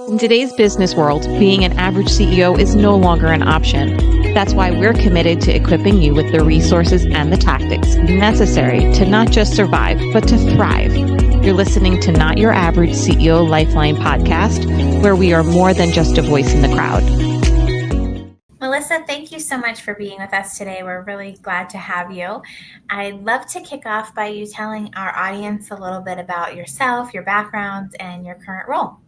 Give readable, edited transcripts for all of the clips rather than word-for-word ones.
In today's business world, being an average CEO is no longer an option. That's why we're committed to equipping you with the resources and the tactics necessary to not just survive, but to thrive. You're listening to Not Your Average CEO Lifeline podcast, where we are more than just a voice in the crowd. Melissa, thank you so much for being with us today. We're really glad to have you. I'd love to kick off by you telling our audience a little bit about yourself, your background, and your current role.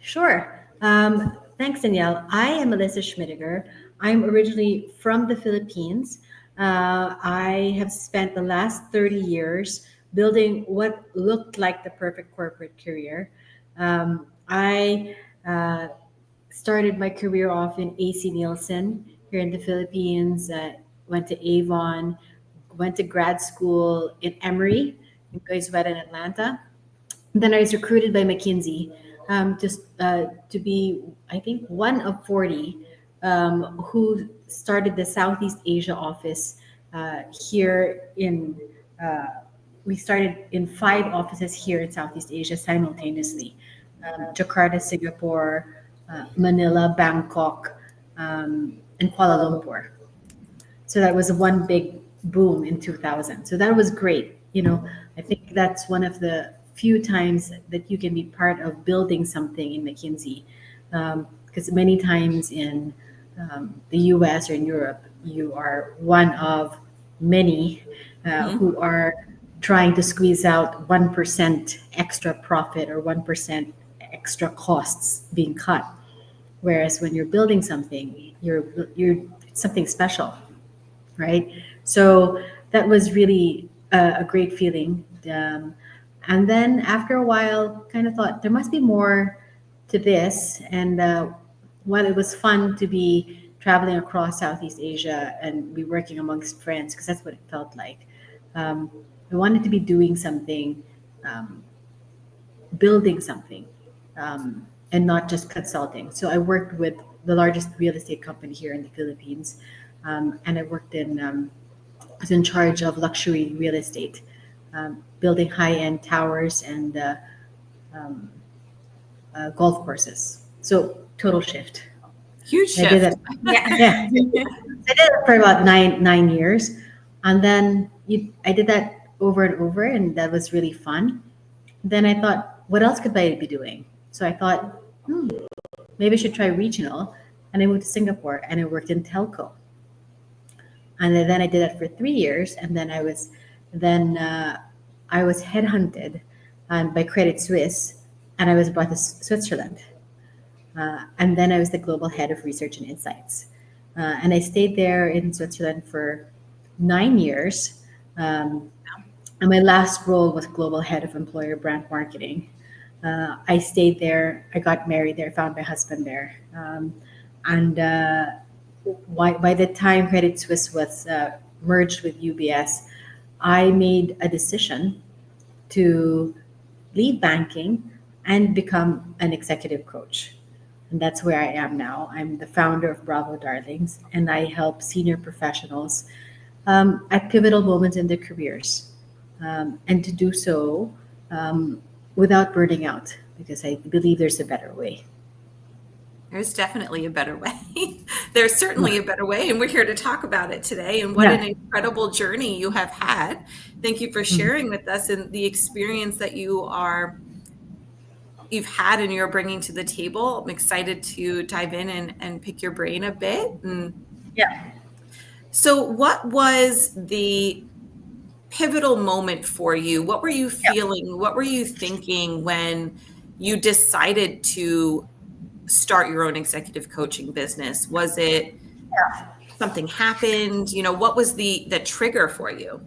Sure. Thanks, Danielle. I am Melissa Schmidiger. I'm originally from the Philippines. I have spent the last 30 years building what looked like the perfect corporate career. I started my career off in AC Nielsen here in the Philippines, went to Avon, went to grad school in Emory, in Coyzueta in Atlanta. Then I was recruited by McKinsey to be, I think, one of 40 who started the Southeast Asia office here in, we started in 5 offices here in Southeast Asia simultaneously. Jakarta, Singapore, Manila, Bangkok, and Kuala Lumpur. So that was one big boom in 2000. So that was great. I think that's one of the few times that you can be part of building something in McKinsey, because many times in the US or in Europe, you are one of many who are trying to squeeze out 1% extra profit or 1% extra costs being cut. Whereas when you're building something, you're it's something special, right? So that was really a great feeling. And then after a while, kind of thought there must be more to this. And while it was fun to be traveling across Southeast Asia and be working amongst friends, because that's what it felt like, I wanted to be doing something, building something, and not just consulting. So I worked with the largest real estate company here in the Philippines, and I worked was in charge of luxury real estate. Building high-end towers and golf courses. So total shift. Huge shift. I did that. Yeah. I did it for about nine years, and then I did that over and over, and that was really fun. Then I thought, what else could I be doing? So I thought, maybe I should try regional, and I moved to Singapore and I worked in telco. And then I did that for 3 years, and then I was headhunted by Credit Suisse, and I was brought to Switzerland. And then I was the global head of research and insights. And I stayed there in Switzerland for 9 years. And my last role was global head of employer brand marketing. I stayed there. I got married there, found my husband there. And by the time Credit Suisse was merged with UBS, I made a decision to leave banking and become an executive coach. And that's where I am now. I'm the founder of Bravo Darlings, and I help senior professionals at pivotal moments in their careers, and to do so without burning out, because I believe there's a better way. There's definitely a better way. There's certainly a better way, and we're here to talk about it today. And what an incredible journey you have had. Thank you for sharing with us and the experience that you've had and you're bringing to the table. I'm excited to dive in and pick your brain a bit. So what was the pivotal moment for you? What were you feeling? What were you thinking when you decided to start your own executive coaching business? Was it something happened? What was the trigger for you?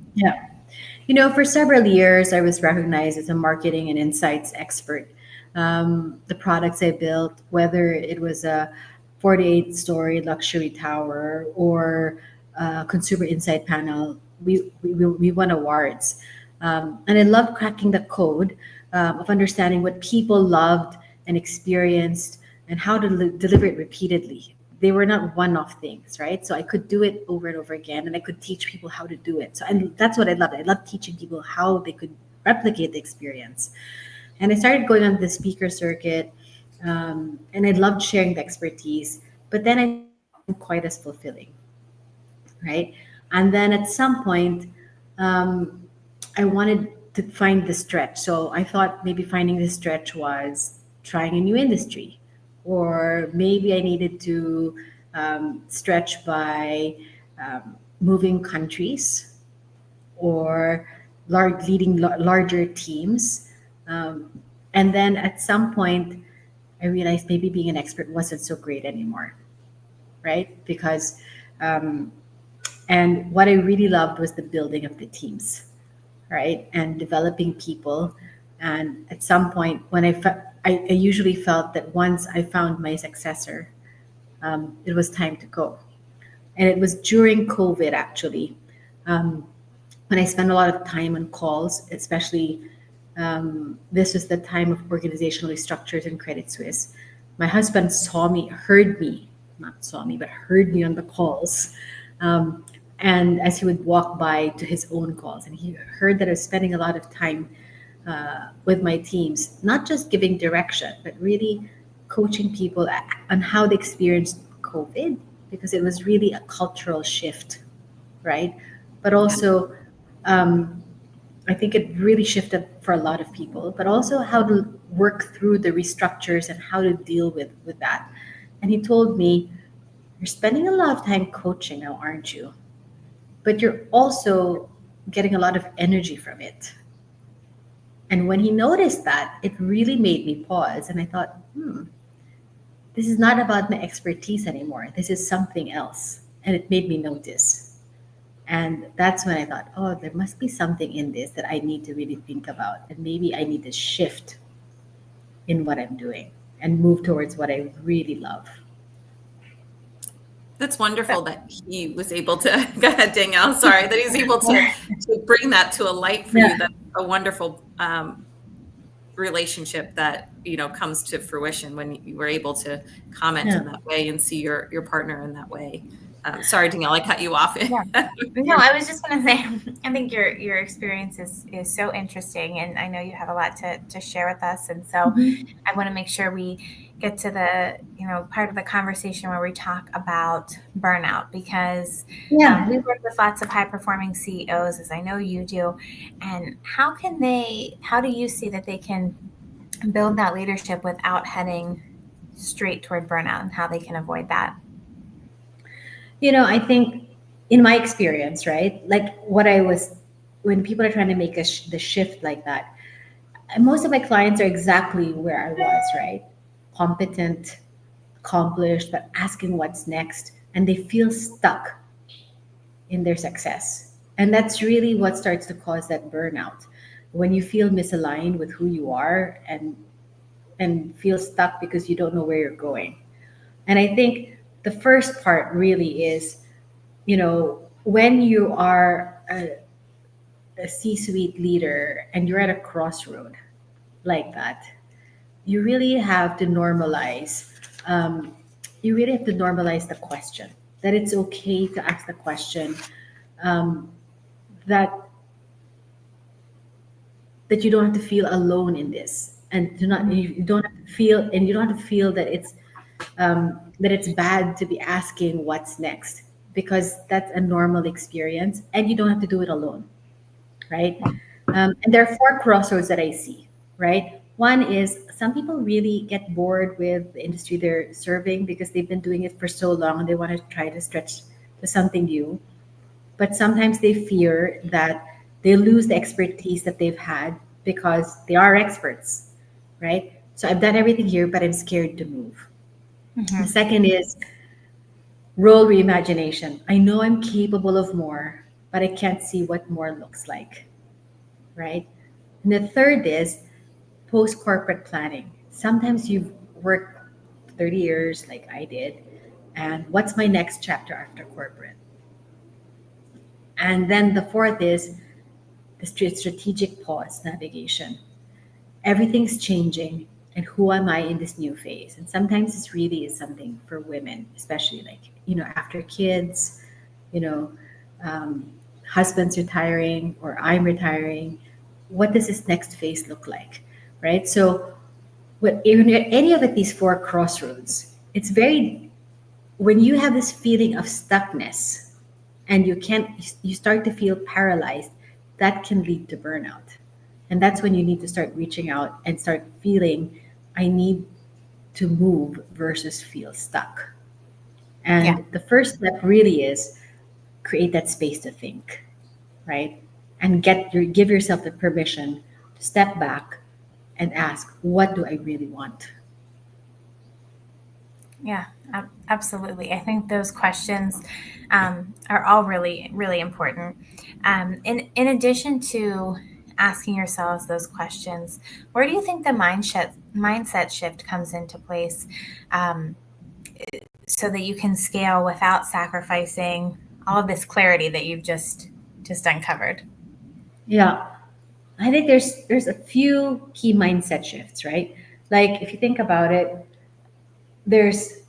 For several years, I was recognized as a marketing and insights expert. The products I built, whether it was a 48-story luxury tower or a consumer insight panel, we won awards. And I loved cracking the code of understanding what people loved and experienced and how to deliver it repeatedly. They were not one-off things, right? So I could do it over and over again, and I could teach people how to do it. So that's what I loved. I loved teaching people how they could replicate the experience. And I started going on the speaker circuit, And I loved sharing the expertise, but then I wasn't quite as fulfilling, right? And then at some point, um, I wanted to find the stretch. So I thought maybe finding the stretch was trying a new industry, or maybe I needed to stretch by moving countries or leading larger teams. Um, and then at some point, I realized maybe being an expert wasn't so great anymore, right? Because and what I really loved was the building of the teams, right? And developing people. And at some point, when I usually felt that once I found my successor, it was time to go. And it was during COVID, actually, when I spent a lot of time on calls, especially this was the time of organizational restructures in Credit Suisse. My husband heard me on the calls. Um, and as he would walk by to his own calls, and he heard that I was spending a lot of time with my teams, not just giving direction, but really coaching people on how they experienced COVID, because it was really a cultural shift, right? But also, um, I think it really shifted for a lot of people, but also how to work through the restructures and how to deal with that. And he told me, "You're spending a lot of time coaching now, aren't you? But you're also getting a lot of energy from it." And when he noticed that, it really made me pause. And I thought, this is not about my expertise anymore. This is something else. And it made me notice. And that's when I thought, oh, there must be something in this that I need to really think about. And maybe I need to shift in what I'm doing and move towards what I really love. That's wonderful that he was able to, go ahead, Danielle, sorry, that he's able to bring that to a light for you. That's a wonderful relationship that, comes to fruition when you were able to comment in that way and see your partner in that way. Sorry, Danielle, I cut you off. No, I was just going to say, I think your experience is so interesting, and I know you have a lot to share with us. And so I want to make sure we get to the, part of the conversation where we talk about burnout, because we work with lots of high performing CEOs, as I know you do. And how do you see that they can build that leadership without heading straight toward burnout, and how they can avoid that? I think in my experience, right, like when people are trying to make the shift like that, most of my clients are exactly where I was, right? Competent, accomplished, but asking what's next. And they feel stuck in their success. And that's really what starts to cause that burnout. When you feel misaligned with who you are and feel stuck because you don't know where you're going. And I think the first part really is, when you are a C-suite leader and you're at a crossroad like that, you really have to normalize. The question, that it's okay to ask the question, that you don't have to feel alone in this, and you don't have to feel that it's bad to be asking what's next, because that's a normal experience and you don't have to do it alone, right? And there are four crossroads that I see, right? One is some people really get bored with the industry they're serving because they've been doing it for so long and they want to try to stretch to something new. But sometimes they fear that they lose the expertise that they've had because they are experts, right? So I've done everything here, but I'm scared to move. The second is role reimagination. I know I'm capable of more, but I can't see what more looks like, right? And the third is post corporate planning. Sometimes you've worked 30 years like I did, and what's my next chapter after corporate? And then the fourth is the strategic pause navigation. Everything's changing, and who am I in this new phase? And sometimes this really is something for women, especially after kids, you know, husband's retiring or I'm retiring. What does this next phase look like, right? So any of these four crossroads, it's very, when you have this feeling of stuckness and you start to feel paralyzed, that can lead to burnout. And that's when you need to start reaching out and start feeling, I need to move versus feel stuck. And Yeah. the first step really is create that space to think, right? And give yourself the permission to step back and ask, what do I really want? Yeah, absolutely. I think those questions are all really, really important. In addition to asking yourselves those questions, where do you think the mindset shift comes into place, um, so that you can scale without sacrificing all of this clarity that you've just uncovered? Yeah, I think there's a few key mindset shifts, right? Like if you think about it, there's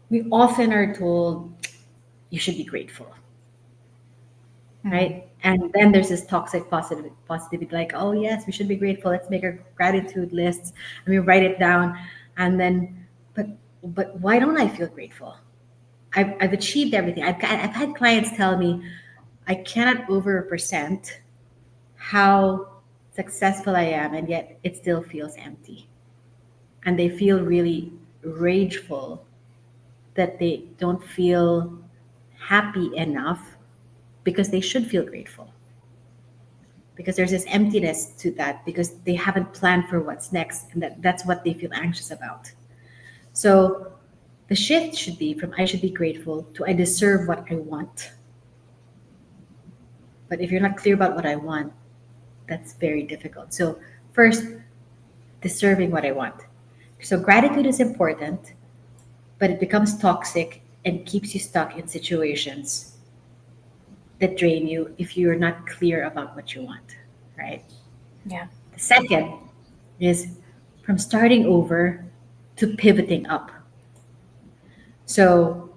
we often are told you should be grateful, right? And then there's this toxic positivity, like, oh yes, we should be grateful. Let's make our gratitude lists and we write it down. And then, but why don't I feel grateful? I've achieved everything. I've had clients tell me I cannot overpresent how successful I am, and yet it still feels empty. And they feel really rageful that they don't feel happy enough because they should feel grateful. Because there's this emptiness to that because they haven't planned for what's next, and that's what they feel anxious about. So the shift should be from I should be grateful to I deserve what I want. But if you're not clear about what I want, that's very difficult. So first, deserving what I want. So gratitude is important, but it becomes toxic and keeps you stuck in situations that drain you if you're not clear about what you want, right? Yeah. The second is from starting over to pivoting up. So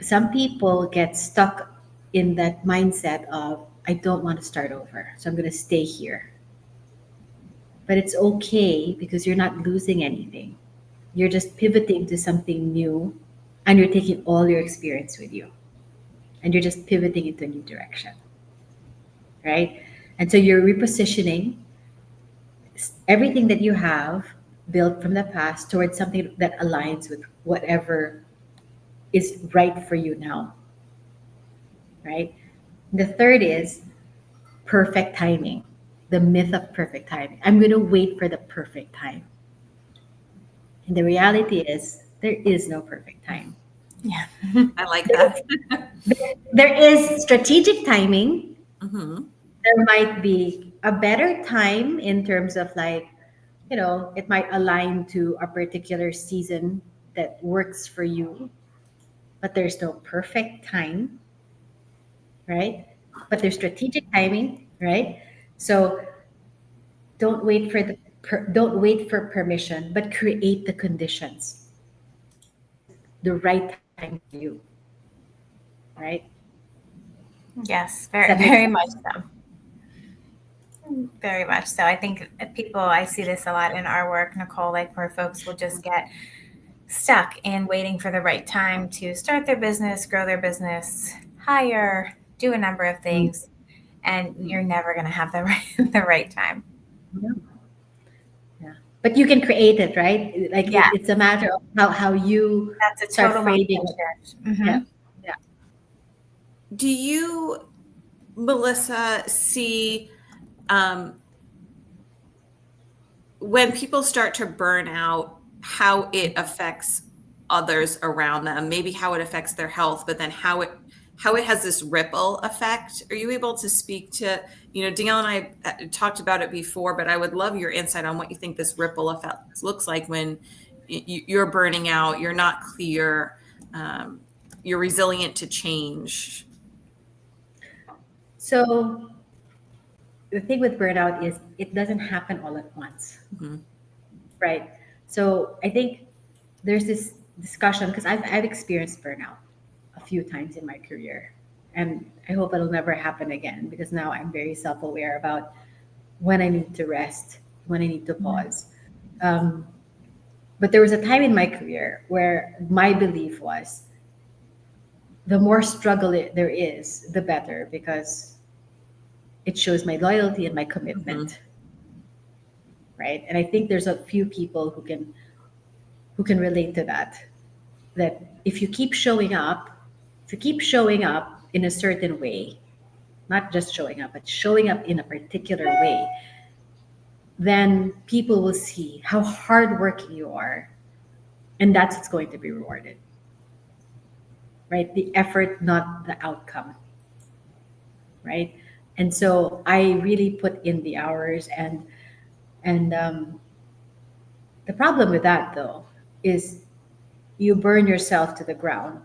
some people get stuck in that mindset of, I don't want to start over, so I'm going to stay here. But it's okay because you're not losing anything. You're just pivoting to something new and you're taking all your experience with you. And you're just pivoting into a new direction, right? And so you're repositioning everything that you have built from the past towards something that aligns with whatever is right for you now, right? The third is perfect timing, the myth of perfect timing. I'm going to wait for the perfect time. And the reality is, there is no perfect time. Yeah. I like that. There is strategic timing. Mhm. There might be a better time in terms of like, it might align to a particular season that works for you, but there's no perfect time, right? But there's strategic timing, right? So don't wait for permission, but create the conditions, the right time for you, right? Yes, Does very, that make very sense? much so. Very much so. I think I see this a lot in our work, Nicole, like where folks will just get stuck in waiting for the right time to start their business, grow their business, hire, do a number of Mm. things, and you're never going to have the right time. Yeah. Yeah. But you can create it, right? Like Yeah, it's a matter of how you that's a start total framing mindset it. shift. Yeah. Yeah. Do you, Melissa, see when people start to burn out, how it affects others around them, maybe how it affects their health, but then how it has this ripple effect? Are you able to speak to, Danielle and I talked about it before, but I would love your insight on what you think this ripple effect looks like when you're burning out, you're not clear, you're resilient to change. So the thing with burnout is it doesn't happen all at once, Mhm. right? So I think there's this discussion because I've experienced burnout a few times in my career, and I hope it'll never happen again because now I'm very self-aware about when I need to rest, when I need to pause. But there was a time in my career where my belief was the more struggle there is, the better, because it shows my loyalty and my commitment, right? And I think there's a few people who can relate to that. That if you keep showing up, in a certain way, not just showing up, but showing up in a particular way, then people will see how hardworking you are, and that's what's going to be rewarded, right? The effort, not the outcome, right? And so I really put in the hours, and the problem with that though is you burn yourself to the ground,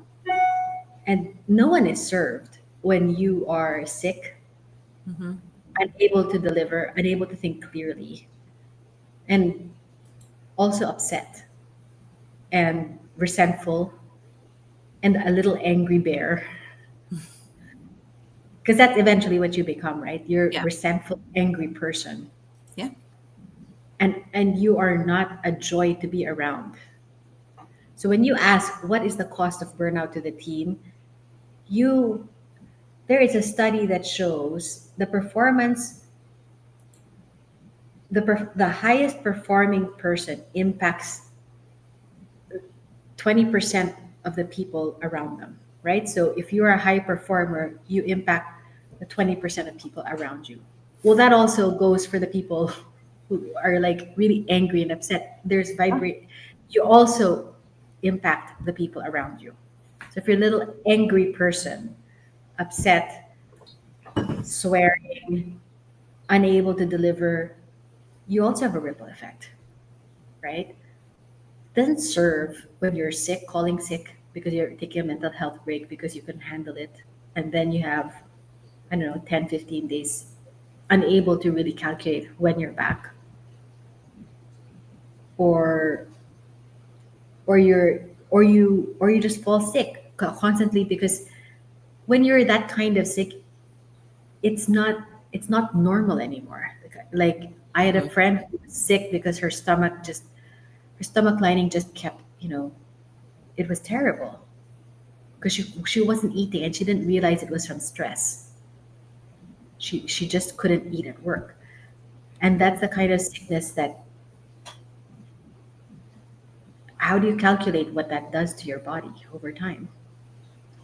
and no one is served when you are sick, unable to deliver, unable to think clearly, and also upset and resentful and a little angry bear. Because that's eventually what you become, right? You're a resentful, angry person. Yeah. And you are not a joy to be around. So when you ask what is the cost of burnout to the team, there is a study that shows the performance, the highest performing person impacts 20% of the people around them, right? So if you're a high performer, you impact the 20% of people around you. Well, that also goes for the people who are like really angry and upset. You also impact the people around you. So if you're a little angry person, upset, swearing, unable to deliver, you also have a ripple effect, right? Doesn't serve when you're sick, calling sick because you're taking a mental health break because you can handle it. And then you have, 10, 15 days unable to really calculate when you're back. Or you just fall sick constantly, because when you're that kind of sick, it's not normal anymore. Like I had a friend who was sick because her stomach lining just kept, it was terrible because she wasn't eating and she didn't realize it was from stress. She just couldn't eat at work. And that's the kind of sickness that, how do you calculate what that does to your body over time?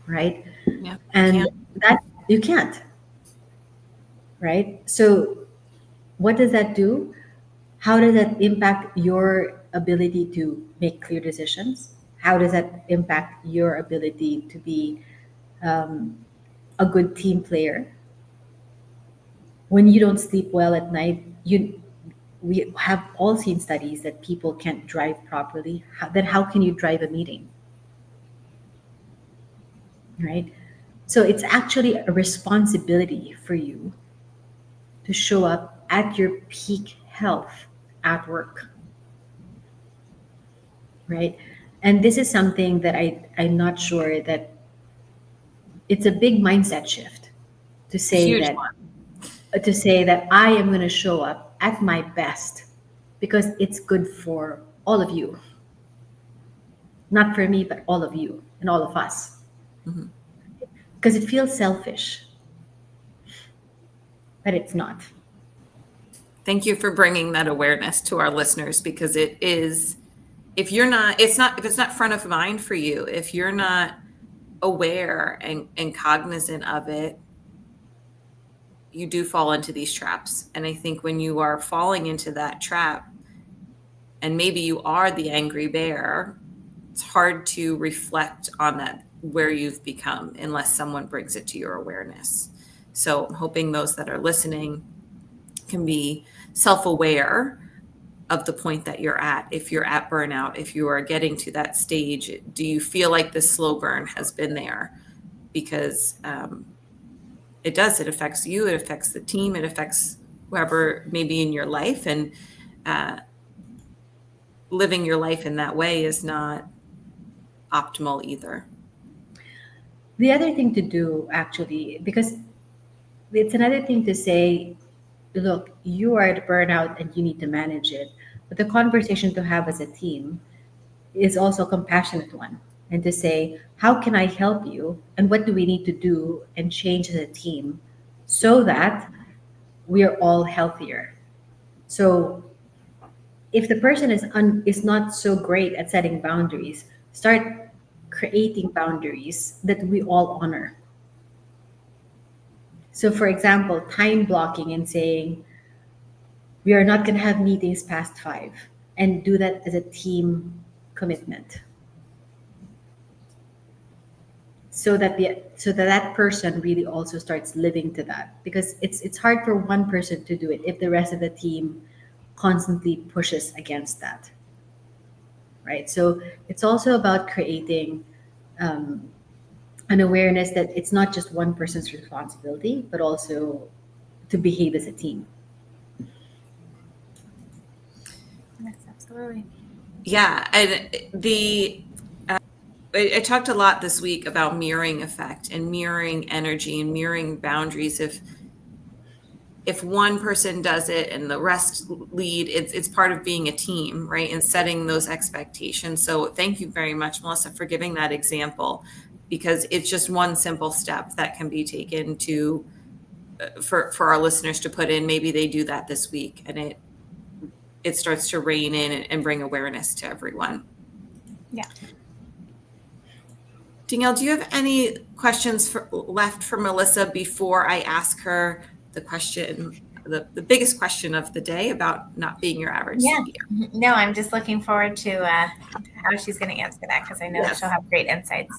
Right? Yeah. And that you can't. Right? So what does that do? How does that impact your ability to make clear decisions? How does that impact your ability to be a good team player? When you don't sleep well at night, we have all seen studies that people can't drive properly. Then how can you drive a meeting? Right? So it's actually a responsibility for you to show up at your peak health at work. Right? And this is something that I'm not sure that it's a big mindset shift to say that I am going to show up at my best because it's good for all of you. Not for me, but all of you and all of us. Because it feels selfish, but it's not. Thank you for bringing that awareness to our listeners, because it is, if it's not front of mind for you, if you're not aware and cognizant of it, you do fall into these traps. And I think when you are falling into that trap, and maybe you are the angry bear, it's hard to reflect on that, where you've become, unless someone brings it to your awareness. So I'm hoping those that are listening can be self-aware of the point that you're at. If you're at burnout, if you are getting to that stage, do you feel like the slow burn has been there? Because it does. It affects you. It affects the team. It affects whoever may be in your life. And living your life in that way is not optimal either. The other thing to do, actually, because it's another thing to say, look, you are at burnout and you need to manage it. But the conversation to have as a team is also a compassionate one, and to say, how can I help you? And what do we need to do and change as a team so that we are all healthier? So if the person is not so great at setting boundaries, start creating boundaries that we all honor. So for example, time blocking and saying, we are not going to have meetings past 5, and do that as a team commitment. So that person really also starts living to that, because it's hard for one person to do it if the rest of the team constantly pushes against that, right? So it's also about creating an awareness that it's not just one person's responsibility, but also to behave as a team. Yes, absolutely. Yeah, and I talked a lot this week about mirroring effect and mirroring energy and mirroring boundaries. If one person does it and the rest lead, it's part of being a team, right? And setting those expectations. So thank you very much, Melissa, for giving that example, because it's just one simple step that can be taken to for our listeners to put in. Maybe they do that this week, and it starts to rein in and bring awareness to everyone. Yeah. Danielle, do you have any questions left for Melissa before I ask her the question, the biggest question of the day about not being your average CEO? No, I'm just looking forward to how she's going to answer that, because I know she'll have great insights.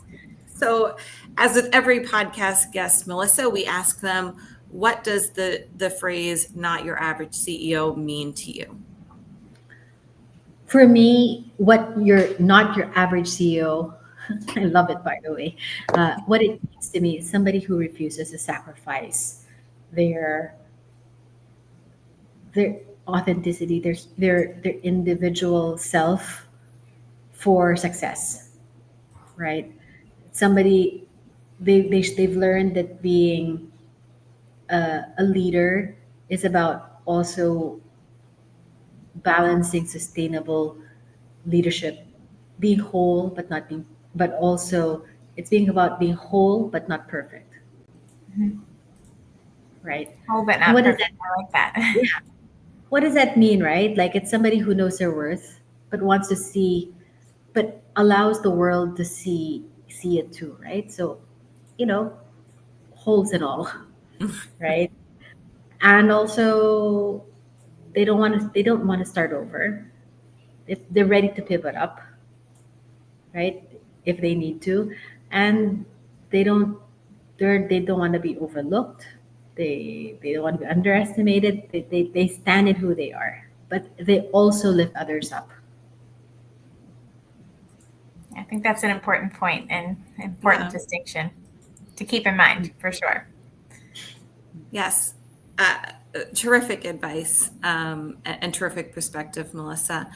So as with every podcast guest, Melissa, we ask them, what does the phrase "not your average CEO" mean to you? For me, what you're not your average CEO, I love it, by the way. What it means to me is somebody who refuses to sacrifice their authenticity, their individual self for success, right? Somebody they've learned that being a leader is about also balancing sustainable leadership, being whole but also it's about being whole but not perfect. Mm-hmm. Right? Whole but not perfect. I like that. Yeah. What does that mean, right? Like, it's somebody who knows their worth but wants to see, but allows the world to see it too, right? So, holes and all, right? And also they don't want to start over. If they're ready to pivot up, right? If they need to, and they don't want to be overlooked. They don't want to be underestimated. They stand in who they are, but they also lift others up. I think that's an important point and important distinction to keep in mind, for sure. Yes. Terrific advice and terrific perspective, Melissa.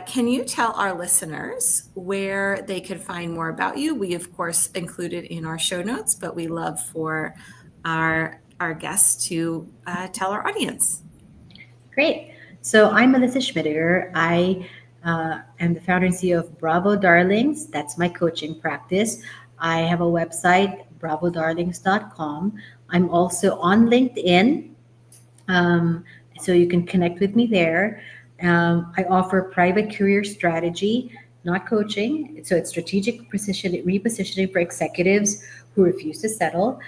Can you tell our listeners where they can find more about you? We, of course, included in our show notes, but we love for our guests to tell our audience. Great. So I'm Melissa Schmidiger. I am the founder and CEO of Bravo Darlings. That's my coaching practice. I have a website, bravodarlings.com. I'm also on LinkedIn, so you can connect with me there. I offer private career strategy, not coaching. So it's strategic repositioning for executives who refuse to settle.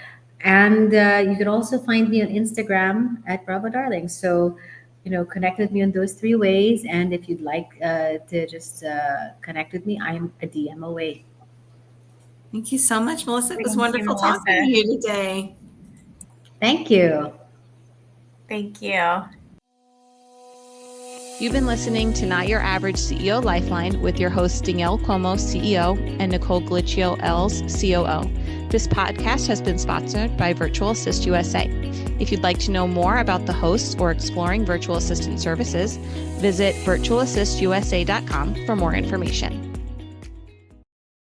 And you can also find me on Instagram at Bravo Darlings. So, connect with me on those 3 ways. And if you'd like to just connect with me, I'm a DM away. Thank you so much, Melissa. It was wonderful talking to you today. Thank you. Thank you. You've been listening to Not Your Average CEO Lifeline with your hosts Danielle Como, CEO, and Nicole gallicchio-elz, COO. This podcast has been sponsored by Virtual Assist USA. If you'd like to know more about the hosts or exploring virtual assistant services, visit virtualassistusa.com for more information.